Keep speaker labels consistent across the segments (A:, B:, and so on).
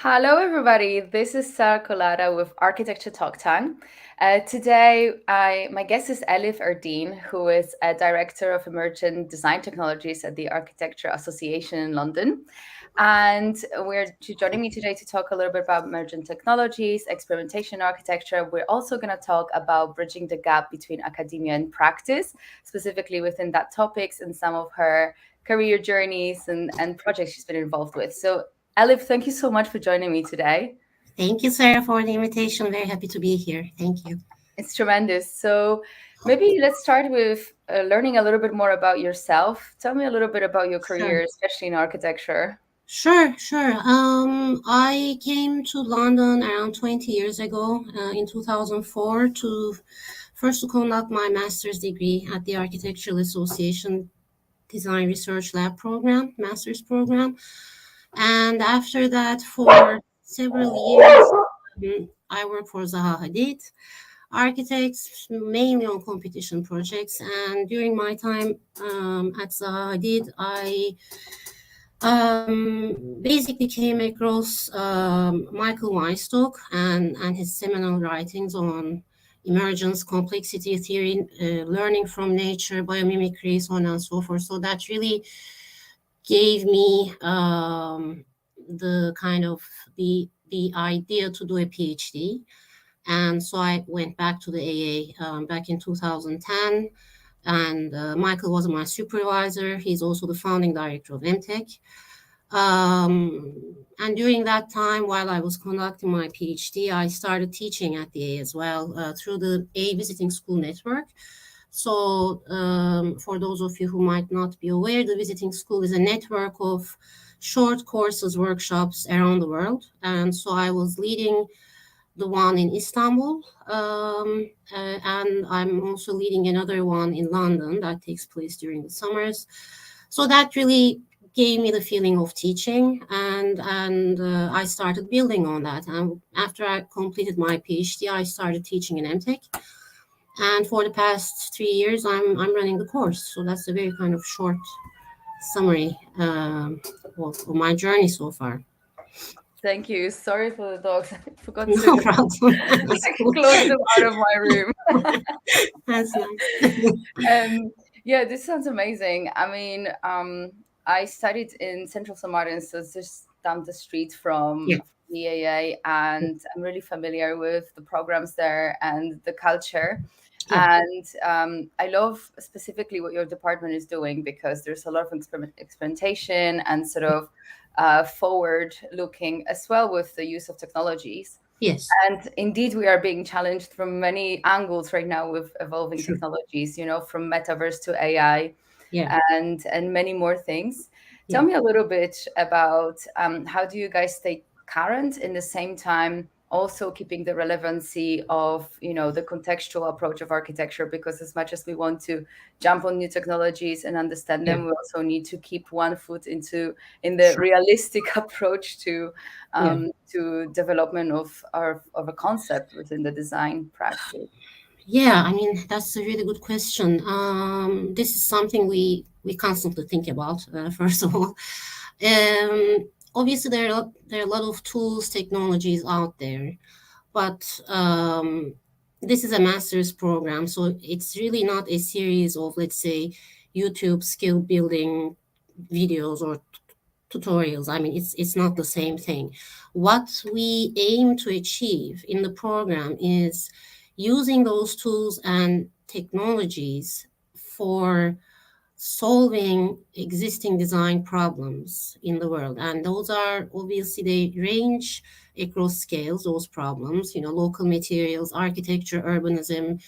A: Hello, everybody. This is Sarah Colada with Architecture Talk Time. Today, my guest is Elif Erdine, who is a director of Emergent Design Technologies at the Architecture Association in London. And she's joining me today to talk a little bit about emergent technologies, experimentation architecture. We're also going to talk about bridging the gap between academia and practice, specifically within that topics and some of her career journeys and projects she's been involved with. So Elif, thank you so much for joining me today.
B: Thank you, Sarah, for the invitation. Very happy to be here. Thank you.
A: It's tremendous. So maybe let's start with learning a little bit more about yourself. Tell me a little bit about your
B: Sure.
A: career, especially in architecture.
B: Sure. I came to London around 20 years ago in 2004 to conduct my master's degree at the Architectural Association Design Research Lab program, master's program. And after that, for several years, I worked for Zaha Hadid Architects, mainly on competition projects. And during my time at Zaha Hadid, I basically came across Michael Weinstock and his seminal writings on emergence, complexity theory, learning from nature, biomimicry, so on and so forth. So that really gave me the kind of the idea to do a PhD. And so I went back to the AA back in 2010. And Michael was my supervisor. He's also the founding director of MTech. And during that time, while I was conducting my PhD, I started teaching at the A as well through the A Visiting School Network. So, for those of you who might not be aware, the Visiting School is a network of short courses, workshops around the world. And so I was leading the one in Istanbul, and I'm also leading another one in London that takes place during the summers. So that really gave me the feeling of teaching, and I started building on that. And after I completed my PhD, I started teaching in MTech. And for the past 3 years, I'm running the course. So that's a very kind of short summary of my journey so far.
A: Thank you. Sorry for the dogs. I forgot to
B: No problem. That's cool.
A: close them out of my room.
B: That's nice.
A: Yeah, this sounds amazing. I mean, I studied in Central Somalia, so it's just down the street from
B: Yeah.
A: the AA, and I'm really familiar with the programs there and the culture.
B: Yeah.
A: And I love specifically what your department is doing because there's a lot of experimentation and sort of forward looking as well with the use of technologies.
B: Yes.
A: And indeed, we are being challenged from many angles right now with evolving
B: Sure.
A: technologies, from metaverse to AI
B: Yeah.
A: and many more things. Tell
B: Yeah.
A: me a little bit about how do you guys stay current in the same time also keeping the relevancy of the contextual approach of architecture, because as much as we want to jump on new technologies and understand
B: Yeah.
A: them, we also need to keep one foot in the
B: Sure.
A: realistic approach
B: Yeah.
A: to development of a concept within the design practice.
B: Yeah. I mean, that's a really good question. This is something we constantly think about. First of all, obviously there are a lot of tools, technologies out there, but this is a master's program, so it's really not a series of, let's say, YouTube skill building videos or tutorials. I mean, it's not the same thing. What we aim to achieve in the program is using those tools and technologies for solving existing design problems in the world. And those are obviously, they range across scales, those problems, local materials, architecture, urbanism,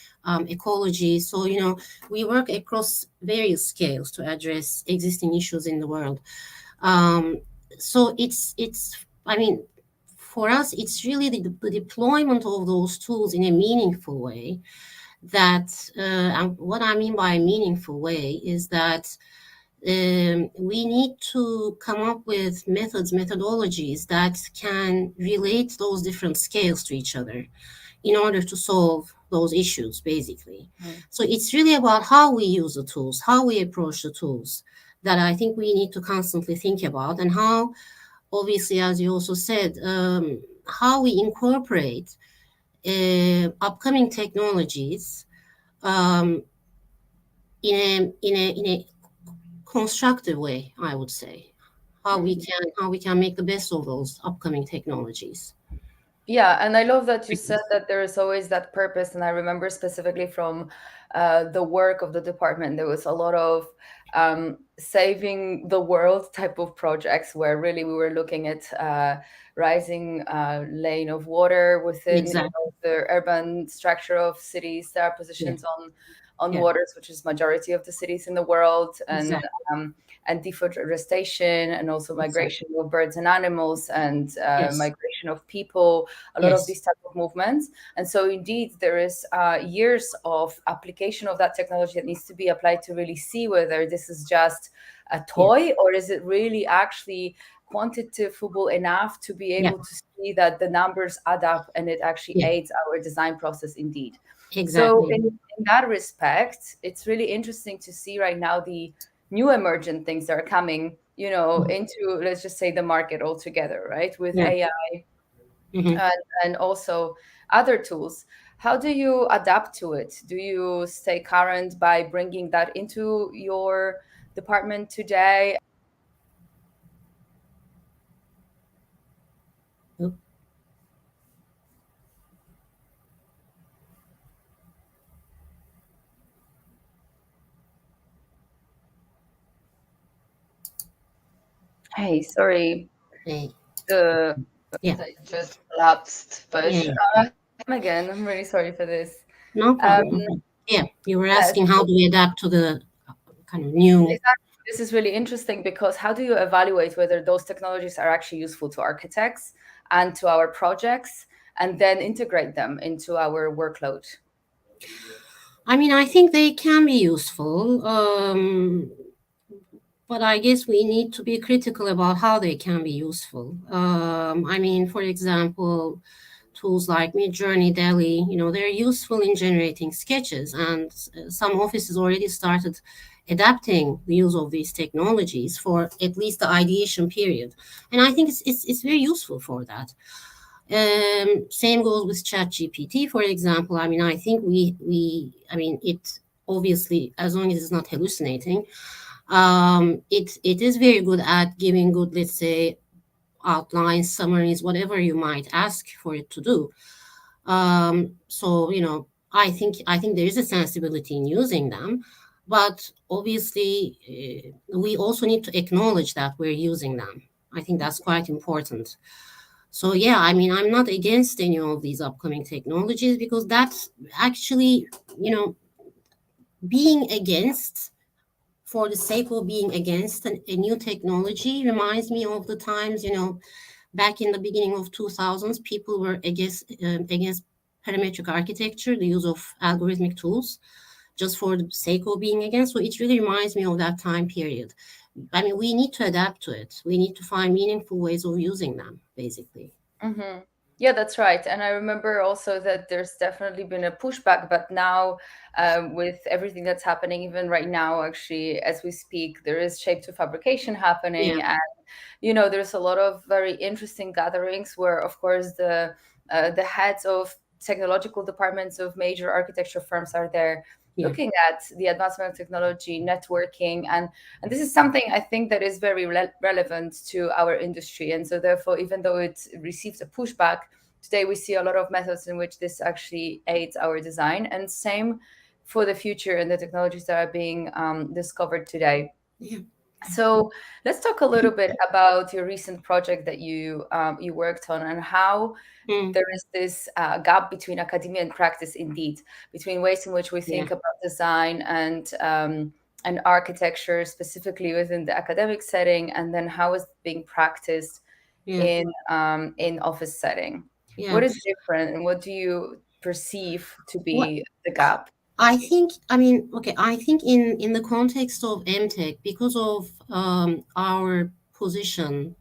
B: ecology. So, we work across various scales to address existing issues in the world. Um, so I mean, for us, it's really the deployment of those tools in a meaningful way. And what I mean by meaningful way is that we need to come up with methodologies that can relate those different scales to each other in order to solve those issues, basically. So it's really about how we use the tools, how we approach the tools that I think we need to constantly think about, and how obviously, as you also said, how we incorporate upcoming technologies um, in a constructive way, I would say. How we can make the best of those upcoming technologies.
A: Yeah, and I love that you said that there is always that purpose. And I remember specifically from the work of the department, there was a lot of saving the world type of projects where really we were looking at rising lane of water within,
B: Exactly.
A: the urban structure of cities. There are
B: Yeah.
A: positions on
B: Yeah.
A: waters, which is majority of the cities in the world,
B: Exactly.
A: and deforestation, and also
B: Exactly.
A: migration of birds and animals, and
B: Yes.
A: migration of people, a lot of
B: Yes.
A: these type of movements. And so indeed there is years of application of that technology that needs to be applied to really see whether this is just a
B: Yeah.
A: toy or is it really actually quantifiable enough to be
B: Yeah.
A: able to see that the numbers add up and it actually
B: Yeah.
A: aids our design process indeed. So
B: Exactly.
A: in that respect, it's really interesting to see right now the new emergent things that are coming, into, let's just say, the market altogether, right? With
B: Yeah.
A: AI
B: Hmm.
A: and also other tools. How do you adapt to it? Do you stay current by bringing that into your department today? Hey, sorry,
B: Yeah.
A: the
B: Yeah.
A: that just lapsed, but
B: Yeah.
A: again, I'm really sorry for this.
B: No
A: Um,
B: problem. No problem. Yeah. You were
A: yes,
B: asking how do we adapt to the kind of new.
A: exactly. This is really interesting because how do you evaluate whether those technologies are actually useful to architects and to our projects, and then integrate them into our workload?
B: I mean, I think they can be useful, but I guess we need to be critical about how they can be useful. I mean, for example, tools like Midjourney, Delhi, they're useful in generating sketches, and some offices already started adapting the use of these technologies for at least the ideation period. And I think it's very useful for that. Same goes with ChatGPT, for example. I mean, I think I mean, it obviously, as long as it's not hallucinating, it is very good at giving good, let's say, outlines, summaries, whatever you might ask for it to do. So I think there is a sensibility in using them, but obviously we also need to acknowledge that we're using them. I think that's quite important. So yeah, I mean, I'm not against any of these upcoming technologies because that's actually, you know, being against for the sake of being against a new technology reminds me of the times, back in the beginning of 2000s, people were against parametric architecture, the use of algorithmic tools, just for the sake of being against. So it really reminds me of that time period. I mean, we need to adapt to it. We need to find meaningful ways of using them, basically.
A: Hmm. Yeah, that's right. And I remember also that there's definitely been a pushback, but now, with everything that's happening, even right now, actually, as we speak, there is shape to fabrication
B: Yeah,
A: happening. And, there's a lot of very interesting gatherings where, of course, the heads of technological departments of major architecture firms are there
B: yeah,
A: looking at the advancement of technology, networking, and this is something I think that is very relevant to our industry. And so therefore, even though it receives a pushback, today we see a lot of methods in which this actually aids our design, and same for the future and the technologies that are being discovered today.
B: yeah.
A: So let's talk a little bit about your recent project that you worked on, and how
B: Mm,
A: there is this gap between academia and practice, indeed, between ways in which we
B: yeah,
A: think about design and architecture, specifically within the academic setting, and then how is it being practiced
B: yeah,
A: in office setting.
B: yeah.
A: What is different, and what do you perceive to
B: What
A: be the gap?
B: I think, I mean, okay, I think in the context of MTech, because of our position,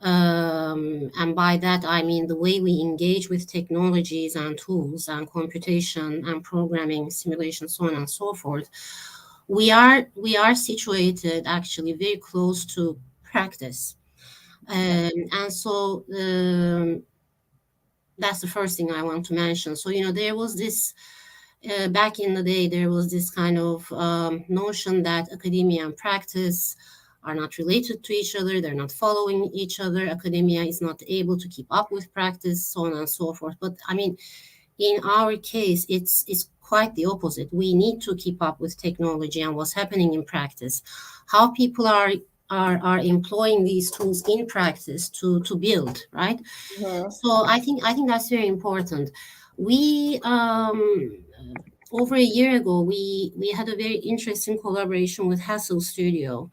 B: and by that I mean the way we engage with technologies and tools and computation and programming, simulation, so on and so forth, we are situated actually very close to practice. And so that's the first thing I want to mention. So, there was this, back in the day, there was this kind of notion that academia and practice are not related to each other. They're not following each other. Academia is not able to keep up with practice, so on and so forth. But I mean, in our case, it's quite the opposite. We need to keep up with technology and what's happening in practice, how people are employing these tools in practice to build, right?
A: Mhm.
B: So I think that's very important. We over a year ago we had a very interesting collaboration with Hassel Studio,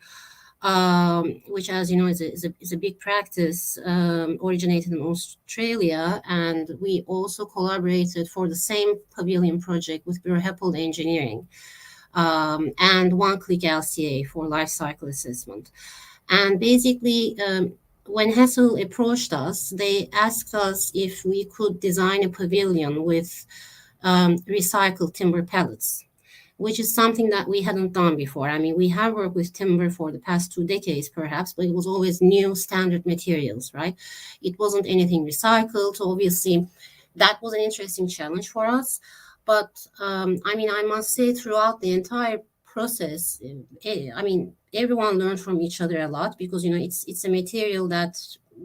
B: which, as you know, is a big practice, originated in Australia, and we also collaborated for the same pavilion project with Bureau Engineering, and One Click LCA for life cycle assessment. And basically, when Hassel approached us, they asked us if we could design a pavilion with recycled timber pellets, which is something that we hadn't done before. I mean, we have worked with timber for the past 2 decades, perhaps, but it was always new standard materials, right? It wasn't anything recycled. So obviously, that was an interesting challenge for us. But I mean, I must say, throughout the entire process, I mean, everyone learned from each other a lot, because it's a material that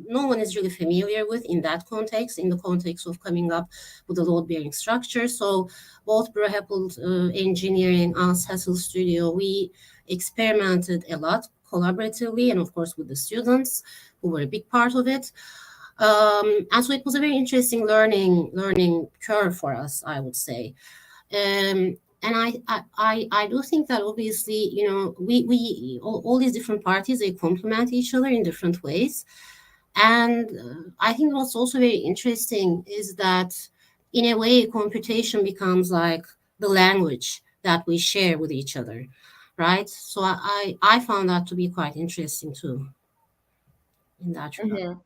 B: no one is really familiar with in that context, in the context of coming up with a load bearing structure. So both Bureau Engineering and Hassel Studio, we experimented a lot collaboratively, and of course with the students who were a big part of it. And so it was a very interesting learning curve for us, I would say. And I do think that obviously, we all these different parties, they complement each other in different ways. And I think what's also very interesting is that, in a way, computation becomes like the language that we share with each other, right? So I found that to be quite interesting too, in that regard.
A: Mhm.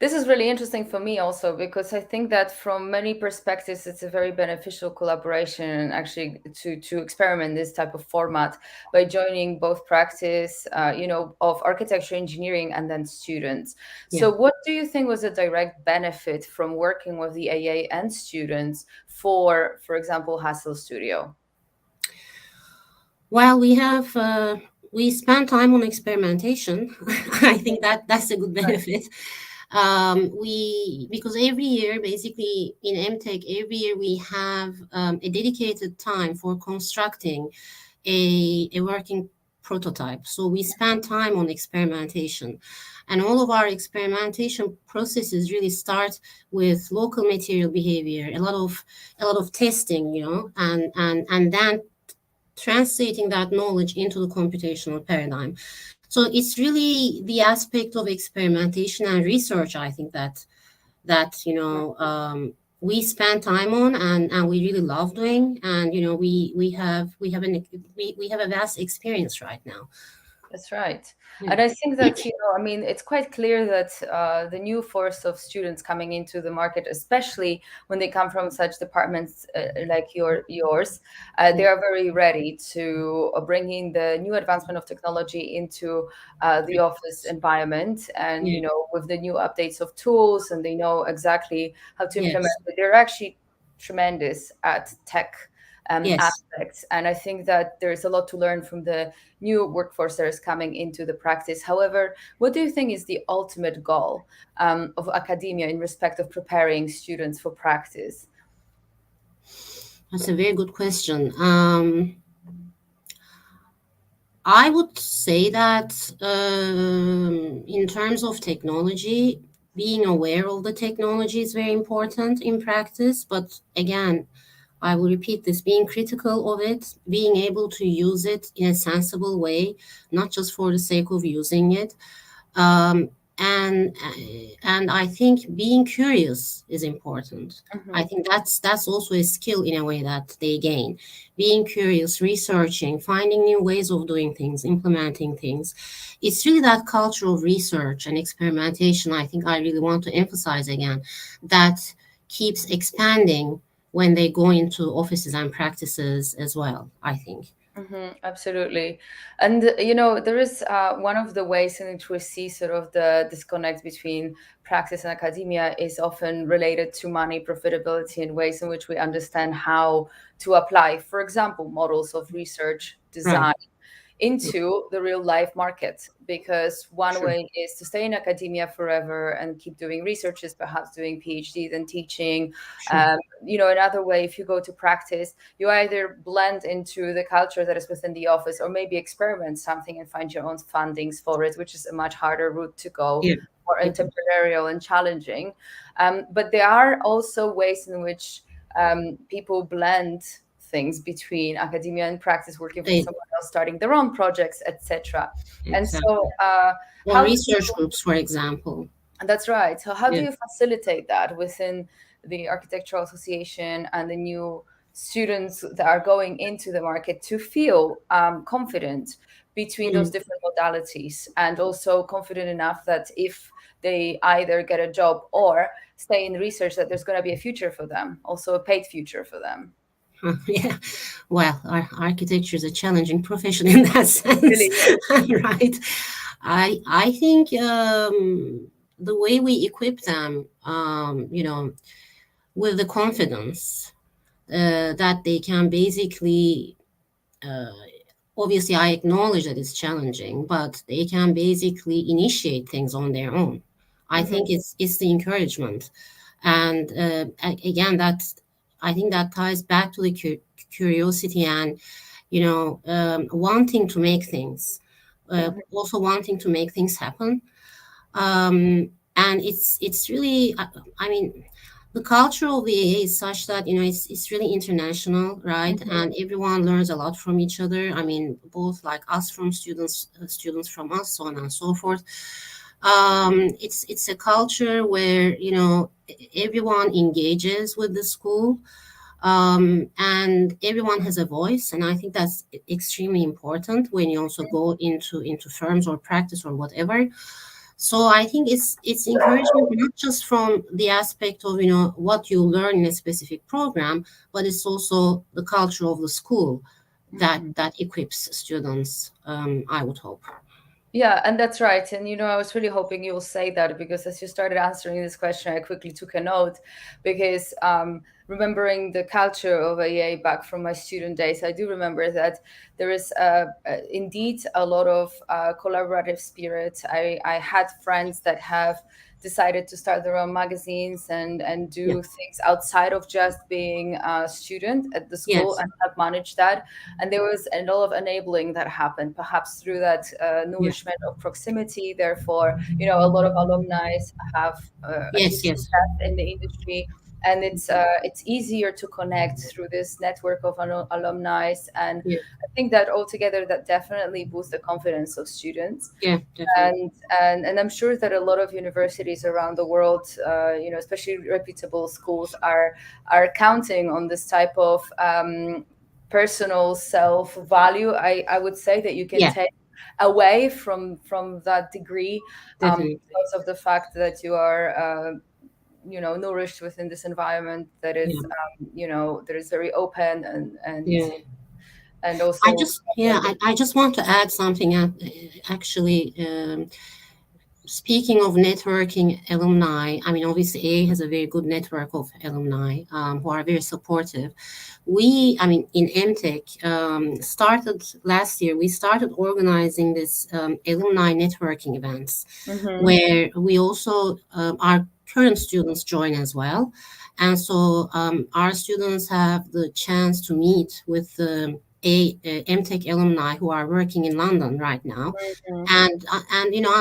A: This is really interesting for me also, because I think that from many perspectives it's a very beneficial collaboration, and actually to experiment this type of format by joining both practice, of architecture, engineering, and then students.
B: Yeah.
A: So what do you think was a direct benefit from working with the AA and students for example, Hassel Studio?
B: Well, we spend time on experimentation. I think that's a good
A: Right.
B: benefit. We Because every year, basically in MTech, every year we have a dedicated time for constructing a working prototype. So we spend time on experimentation, and all of our experimentation processes really start with local material behavior, a lot of testing, and then translating that knowledge into the computational paradigm. So it's really the aspect of experimentation and research, I think, that we spend time on, and we really love doing, and we have a vast experience right now.
A: That's right.
B: Yeah.
A: And I think that, I mean, it's quite clear that the new force of students coming into the market, especially when they come from such departments like yours, they are very ready to bring in the new advancement of technology into the office environment. And,
B: Yeah.
A: with the new updates of tools, and they know exactly how to implement
B: Yes.
A: it. They're actually tremendous at tech
B: Yes.
A: aspects. And I think that there's a lot to learn from the new workforce that is coming into the practice. However, what do you think is the ultimate goal of academia in respect of preparing students for practice?
B: That's a very good question. I would say that, in terms of technology, being aware of the technology is very important in practice. But again, I will repeat this, being critical of it, being able to use it in a sensible way, not just for the sake of using it. Um, and I think being curious is important. I
A: Mhm.
B: think that's also a skill in a way that they gain. Being curious, researching, finding new ways of doing things, implementing things. It's really that culture of research and experimentation, I think I really want to emphasize again, that keeps expanding when they go into offices and practices as well, I think.
A: Absolutely. And, there is one of the ways in which we see sort of the disconnect between practice and academia is often related to money, profitability, and ways in which we understand how to apply, for example, models of research
B: Right.
A: design into the real life market. Because one
B: Sure.
A: way is to stay in academia forever and keep doing researches, perhaps doing PhDs and teaching.
B: Sure.
A: Another way, if you go to practice, you either blend into the culture that is within the office, or maybe experiment something and find your own fundings for it, which is a much harder route to go,
B: Yeah.
A: more
B: Yeah.
A: entrepreneurial and challenging. But there are also ways in which people blend things between academia and practice, working for
B: They,
A: someone else, starting their own projects, etc. And
B: exactly.
A: so,
B: Or
A: how do
B: research
A: you?
B: groups, for example.
A: That's right. So, how do
B: Yeah.
A: you facilitate that within the Architectural Association and the new students that are going into the market to feel confident between those
B: Mm.
A: different modalities, and also confident enough that if they either get a job or stay in research, that there's going to be a future for them, also a paid future for them?
B: Yeah. Well, architecture is a challenging profession in that sense,
A: Really is.
B: right? I think the way we equip them, with the confidence that they can basically, uh, obviously, I acknowledge that it's challenging, but they can basically initiate things on their own. I think it's the encouragement, and again, that's I think that ties back to the curiosity and wanting to make things, also wanting to make things happen. And it's really, I mean, the culture of the AA is such that it's really international, right?
A: Mhm.
B: And everyone learns a lot from each other. I mean, both like us from students, students from us, so on and so forth. It's a culture where everyone engages with the school, and everyone has a voice, and I think that's extremely important when you also go into firms or practice or whatever. So I think it's encouragement not just from the aspect of what you learn in a specific program, but it's also the culture of the school that equips students. I would hope.
A: Yeah, and that's right. And I was really hoping you'll say that, because as you started answering this question, I quickly took a note, because remembering the culture of AA back from my student days, I do remember that there is indeed a lot of collaborative spirit. I had friends that have decided to start their own magazines and
B: Yeah.
A: do things outside of just being a student at the school,
B: Yes.
A: and have managed that. And there was a lot of enabling that happened, perhaps through that
B: Yeah.
A: nourishment of proximity. Therefore, a lot of alumni have
B: Yes.
A: achieved
B: Yes.
A: success in the industry, and it's easier to connect through this network of alumni. And
B: Yeah.
A: I think that altogether, that definitely boosts the confidence of students.
B: Yeah. Definitely.
A: And I'm sure that a lot of universities around the world, especially reputable schools, are counting on this type of personal self value. I would say that you can
B: Yeah.
A: take away from that degree,
B: Definitely.
A: because of the fact that you are nourished within this environment that
B: Yeah.
A: is that is very open,
B: Yeah.
A: and
B: I
A: also
B: just yeah. I just want to add something. Actually, speaking of networking alumni, I mean, obviously, A has a very good network of alumni who are very supportive. I mean, in MTech, started last year, we started organizing this alumni networking events
A: Mhm.
B: where we also, our current students join as well. And so our students have the chance to meet with MTech alumni who are working in London right now,
A: Mhm.
B: and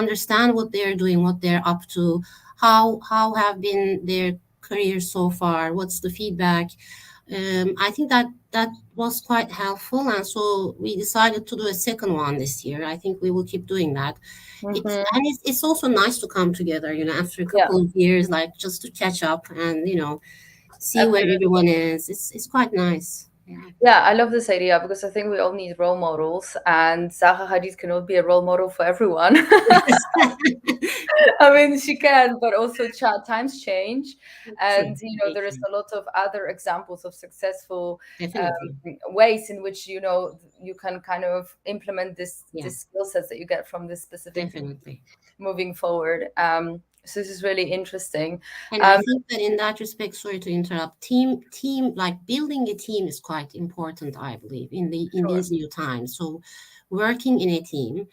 B: understand what they're doing, what they're up to, how have been their careers so far, what's the feedback. I think that was quite helpful, and so we decided to do a second one this year. I think we will keep doing that.
A: Mhm.
B: It's also nice to come together, after a
A: Yeah,
B: couple of years, like just to catch up and see where
A: absolutely.
B: everyone is. It's quite nice. Yeah.
A: Yeah, I love this idea because I think we all need role models, and Zaha Hadid cannot be a role model for everyone.
B: Yes.
A: I mean, she can, but also times change,
B: True.
A: and
B: Very
A: there is
B: true.
A: a lot of other examples of successful
B: Definitely.
A: ways in which you can kind of implement
B: Yeah.
A: this skill sets that you get from this specific
B: Definitely.
A: moving forward. So this is really interesting.
B: And I
A: Um,
B: think that in that respect, sorry to interrupt, like building a team is quite important, I believe, in
A: sure.
B: these new times. So working in a team,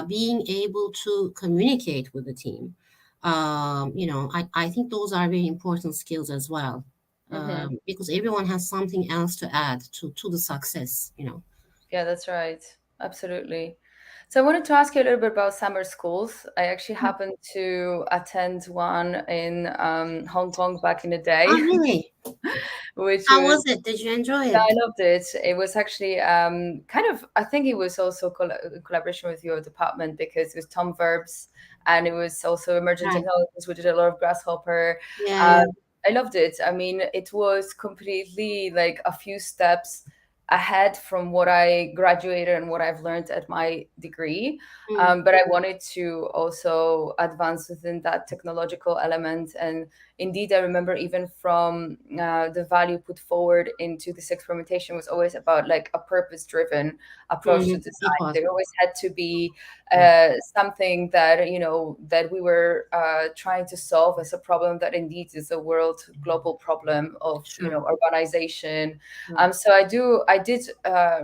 B: being able to communicate with the team, I think those are very important skills as well.
A: Hmm.
B: Because everyone has something else to add to the success.
A: Yeah, that's right. Absolutely. So I wanted to ask you a little bit about summer schools. I actually happened to attend one in Hong Kong back in the
B: Oh,
A: day,
B: really?
A: which
B: How
A: was
B: was it? Did you enjoy
A: yeah,
B: it?
A: I loved it. It was actually kind of, I think it was also collaboration with your department because it was Tom Verbs and it was also Emergent
B: Right.
A: Technologies. We did a lot of Grasshopper.
B: Yeah,
A: Um,
B: yeah.
A: I loved it. I mean, it was completely like a few steps ahead from what I graduated and what I've learned at my degree.
B: Mm,
A: But I wanted to also advance within that technological element. And indeed, I remember even from the value put forward into this experimentation was always about like a purpose-driven approach to
B: it
A: design.
B: was.
A: There always had to be
B: Yeah,
A: something that that we were trying to solve as a problem that indeed is a world global problem of
B: sure.
A: urbanization.
B: Sure.
A: So I did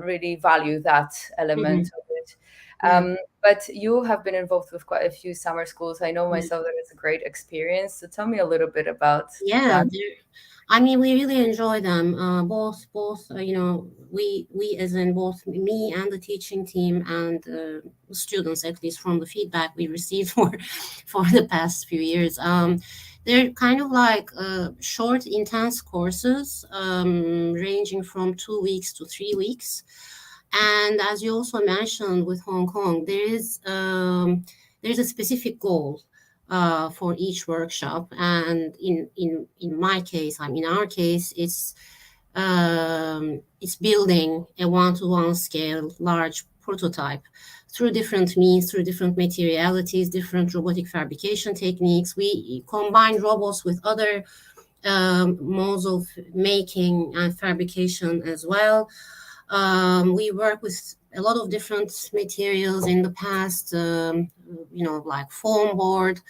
A: really value that element
B: Mhm.
A: of it.
B: Yeah,
A: But you have been involved with quite a few summer schools. I know
B: yeah,
A: myself that it's a great experience. So tell me a little bit about
B: yeah.
A: that.
B: I mean, we really enjoy them. Both. We as in both me and the teaching team and students, at least from the feedback we received for the past few years. They're kind of like short, intense courses, ranging from 2 weeks to 3 weeks. And as you also mentioned with Hong Kong, there's a specific goal for each workshop. And in my case, in our case, it's building a one-to-one scale large prototype through different means, through different materialities, different robotic fabrication techniques. We combine robots with other modes of making and fabrication as well. We work with a lot of different materials in the past, like foam board,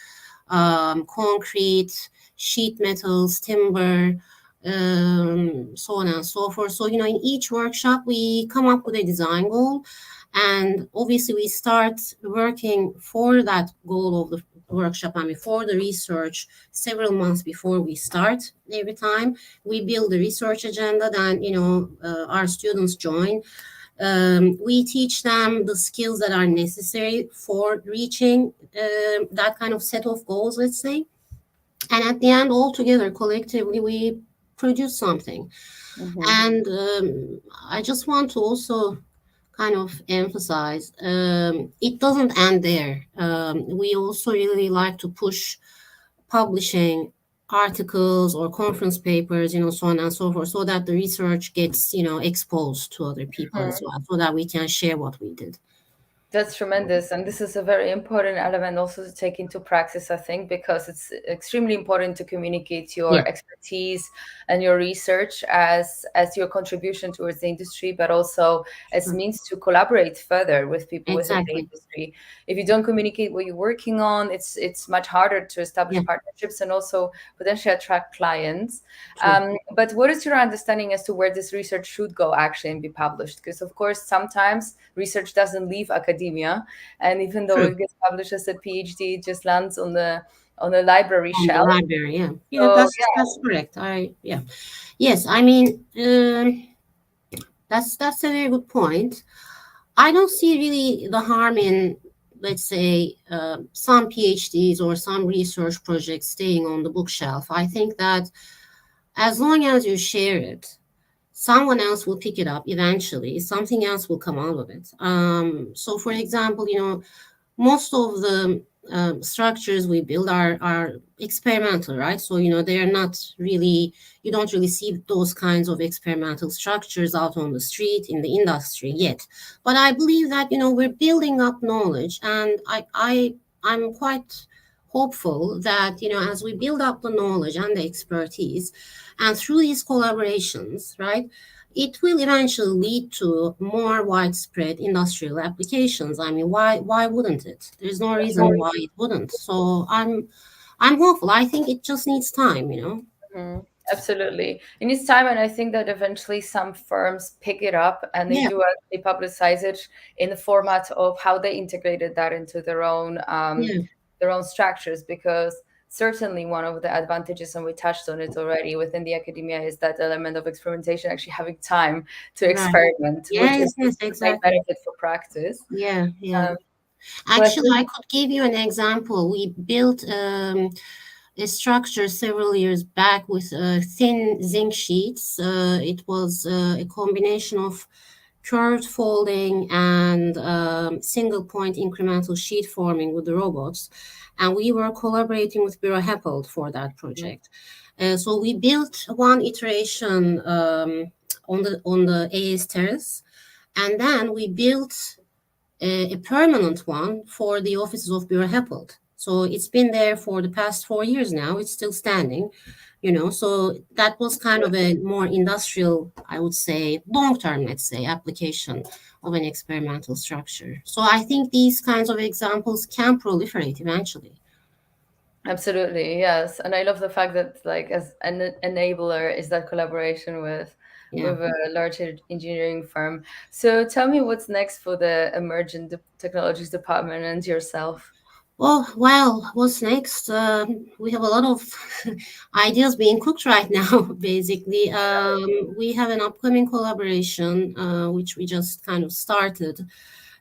B: concrete, sheet metals, timber, so on and so forth. So, in each workshop, we come up with a design goal. And obviously, we start working for that goal of the workshop. I mean, for the research several months before we start every time. We build the research agenda, then, our students join. We teach them the skills that are necessary for reaching that kind of set of goals, let's say. And at the end, all together, collectively, we produce something.
A: Hmm.
B: And I just want to also kind of emphasize it doesn't end there. We also really like to push publishing articles or conference papers, so on and so forth, so that the research gets, exposed to other people as well, so that we can share what we did.
A: That's tremendous. And this is a very important element also to take into practice, I think, because it's extremely important to communicate
B: Yeah,
A: your expertise and your research as your contribution towards the industry, but also as
B: sure.
A: means to collaborate further with people within the
B: Exactly.
A: industry. If you don't communicate what you're working on, it's much harder to
B: Yeah,
A: establish partnerships and also potentially attract clients.
B: true.
A: But what is your understanding as to where this research should go actually and be published? Because of course, sometimes research doesn't leave academia, and even though
B: True.
A: it gets published as a PhD, it just lands on the library
B: On the
A: shelf.
B: library, yeah. Yeah,
A: So
B: that's correct. Yeah. Yes, I mean, that's a very good point. I don't see really the harm in, let's say, some PhDs or some research projects staying on the bookshelf. I think that as long as you share it, someone else will pick it up eventually. Something else will come out of it. So, for example, most of the structures we build are experimental, right? So, they're not really, you don't really see those kinds of experimental structures out on the street in the industry yet. But I believe that, we're building up knowledge, and I'm quite hopeful that, as we build up the knowledge and the expertise, and through these collaborations, right, it will eventually lead to more widespread industrial applications. I mean, why wouldn't it? There's no reason why it wouldn't. So I'm hopeful. I think it just needs time.
A: Mhm. Absolutely. It needs time, and I think that eventually some firms pick it up and they
B: Yeah,
A: do actually publicize it in the format of how they integrated that into
B: yeah,
A: their own structures. Because certainly one of the advantages, and we touched on it already within the academia, is that element of experimentation, actually having time to
B: right.
A: experiment, which
B: Yes,
A: is
B: yes,
A: a great
B: exactly.
A: benefit for practice.
B: Yeah, yeah.
A: Um, but
B: Actually, I could give you an example. We built a structure several years back with thin zinc sheets. It was a combination of curved folding and single point incremental sheet forming with the robots. And we were collaborating with Bureau Happold for that project. So we built one iteration on the AS terrace, and then we built a permanent one for the offices of Bureau Happold. So it's been there for the past 4 years now. It's still standing. So that was kind of a more industrial, I would say, long term, let's say, application of an experimental structure. So I think these kinds of examples can proliferate eventually.
A: absolutely, yes. And I love the fact that, like, as an enabler is that collaboration
B: Yeah.
A: with a large engineering firm. So tell me what's next for the Emergent Technologies department and yourself.
B: Well, what's next? We have a lot of ideas being cooked right now, basically. We have an upcoming collaboration, which we just kind of started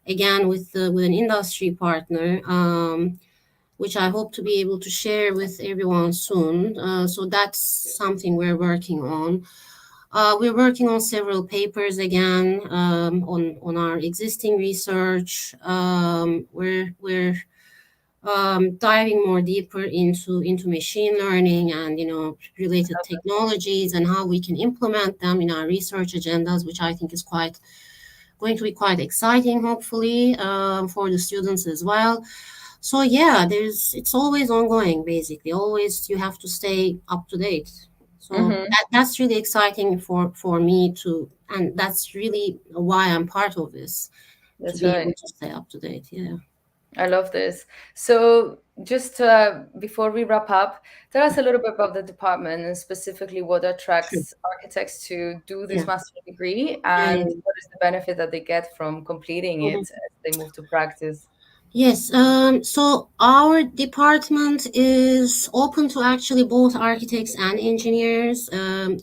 B: again with an industry partner, which I hope to be able to share with everyone soon. So that's something we're working on. We're working on several papers again on our existing research. We're diving more deeper into machine learning and related technologies and how we can implement them in our research agendas, which I think is quite going to be quite exciting, hopefully, for the students as well. So yeah, it's always ongoing, basically. Always you have to stay up to date. So
A: Mm-hmm.
B: that's really exciting for me to, and that's really why I'm part of this, to
A: That's
B: be
A: right.
B: able to stay up to date. Yeah.
A: I love this. So just before we wrap up, tell us a little bit about the department and specifically what
B: Sure.
A: attracts architects to do this
B: Yeah.
A: master's degree
B: Yeah.
A: and
B: Yeah.
A: what is the benefit that they get from completing it
B: Mhm.
A: as they move to practice.
B: Yes, so our department is open to actually both architects and engineers.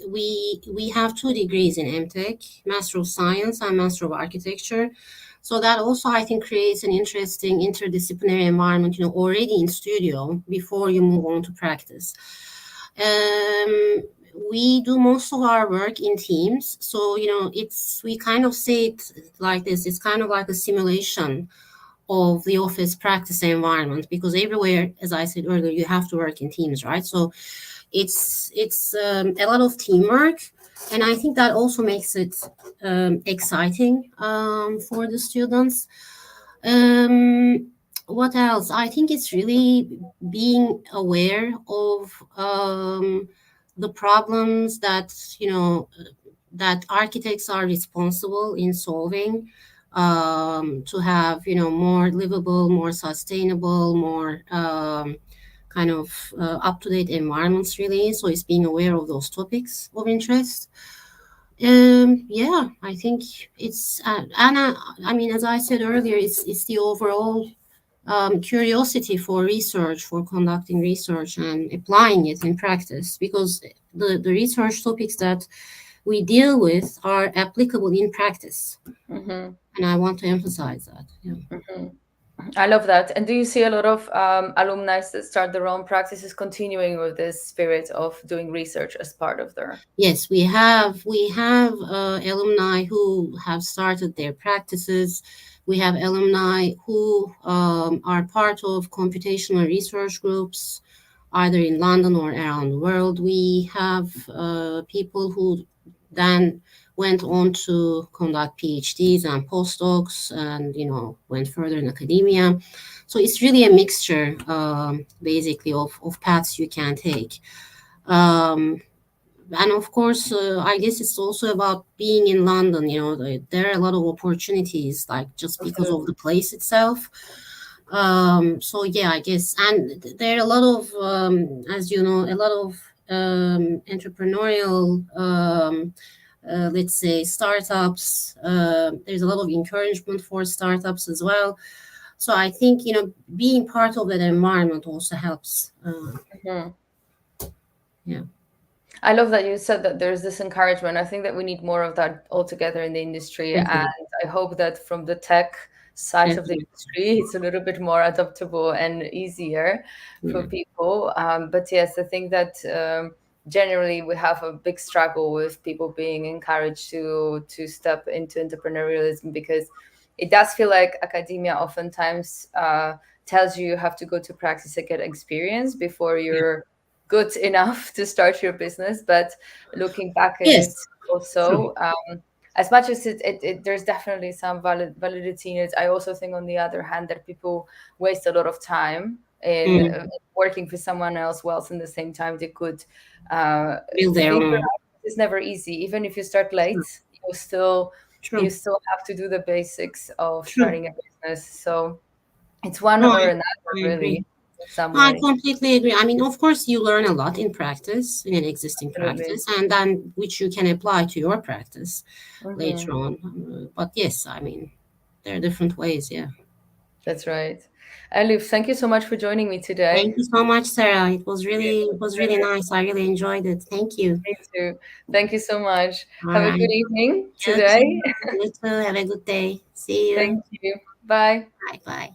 B: We have 2 degrees in MTech, Master of Science and Master of Architecture. So that also I think creates an interesting interdisciplinary environment, already in studio before you move on to practice. Um, we do most of our work in teams, so we kind of say it like this. It's kind of like a simulation of the office practice environment, because everywhere, as I said earlier, you have to work in teams, right? So it's a lot of teamwork, and I think that also makes it exciting for the students. What else? I think it's really being aware of the problems that architects are responsible in solving, to have more livable, more sustainable, more kind of up-to-date environments, really. So it's being aware of those topics of interest. Yeah, I think it's I mean, as I said earlier, it's the overall curiosity for research, for conducting research and applying it in practice, because the research topics that we deal with are applicable in practice,
A: Mm-hmm.
B: and I want to emphasize that. Yeah.
A: Mm-hmm. I love that. And do you see a lot of alumni that start their own practices continuing with this spirit of doing research as part of their?
B: Yes, we have alumni who have started their practices We have alumni who are part of computational research groups, either in London or around the world. We have people who then went on to conduct PhDs and postdocs, and went further in academia. So it's really a mixture, basically, of paths you can take. Um, and of course, I guess it's also about being in London. There are a lot of opportunities, like just because of
A: Absolutely.
B: the place itself. So yeah, I guess, and there are a lot of, as you know, a lot of entrepreneurial, let's say, startups. There's a lot of encouragement for startups as well. So I think being part of that environment also helps.
A: Mhm.
B: Yeah,
A: I love that you said that there's this encouragement. I think that we need more of that altogether in the industry. And
B: definitely,
A: I hope that from the tech side of the
B: definitely.
A: industry, it's a little bit more adaptable and easier for
B: Yeah.
A: people. But yes, I think that generally we have a big struggle with people being encouraged to step into entrepreneurialism, because it does feel like academia oftentimes tells you have to go to practice and get experience before
B: Yeah.
A: you're good enough to start your business. But looking back at it
B: Yes, true.
A: also, as much as there's definitely some validity in it, I also think on the other hand that people waste a lot of time in
B: Mm.
A: working for someone else, whilst in the same time they could
B: Build their
A: figure
B: own.
A: out. It's never easy. Even if you start
B: True.
A: late, you
B: True.
A: still have to do the basics of
B: True.
A: starting a business. So it's one
B: No,
A: or
B: I,
A: another,
B: I agree.
A: really, in some
B: I
A: way.
B: completely agree. I mean, of course, you learn a lot in practice, in an existing
A: Absolutely.
B: practice, and then which you can apply to your practice later
A: Hmm.
B: on. But yes, I mean, there are different ways. Yeah.
A: That's right. Elif, thank you so much for joining me
B: Thank
A: today.
B: you so much, Sarah.
A: It
B: It
A: was
B: was
A: a
B: really
A: pleasure.
B: nice. I really enjoyed it. Thank you.
A: Me too. Thank you so much.
B: All
A: Have a
B: right.
A: good evening
B: You
A: today.
B: too. You too. Have a good day. See you.
A: Thank you. Bye.
B: Bye bye.